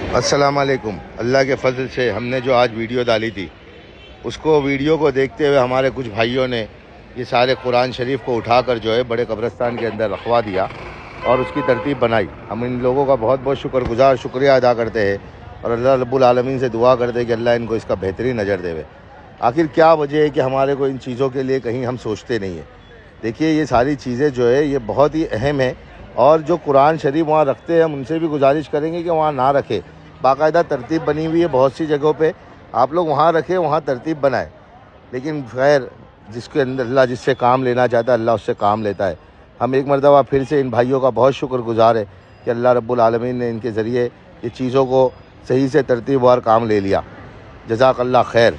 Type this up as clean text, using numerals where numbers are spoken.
अस्सलामुअलैकुम। अल्लाह के फ़ज़ल से हमने जो आज वीडियो डाली थी, उसको वीडियो को देखते हुए हमारे कुछ भाइयों ने ये सारे कुरान शरीफ को उठाकर जो है बड़े कब्रिस्तान के अंदर रखवा दिया और उसकी तरतीब बनाई। हम इन लोगों का बहुत बहुत शुक्रिया अदा करते हैं और अल्लाह रब्बुल आलमीन से दुआ करते हैं कि अल्लाह इनको इसका बेहतरीन नज़र देवे। आखिर क्या वजह है कि हमारे को इन चीज़ों के लिए कहीं हम सोचते नहीं हैं। देखिए, ये सारी चीज़ें जो है ये बहुत ही अहम है और जो कुरान शरीफ वहाँ रखते हैं हम उनसे भी गुजारिश करेंगे कि वहाँ ना रखें। बाकायदा तरतीब बनी हुई है बहुत सी जगहों पे, आप लोग वहाँ रखें, वहाँ तरतीब बनाएं। लेकिन खैर, जिसके अंदर अल्लाह जिससे काम लेना चाहता है अल्लाह उससे काम लेता है। हम एक मरतबा फिर से इन भाइयों का बहुत शुक्रगुजार है कि अल्लाह रब्बुल आलमीन ने इनके ज़रिए ये चीज़ों को सही से तरतीब और काम ले लिया। जज़ाकल्लाह खैर।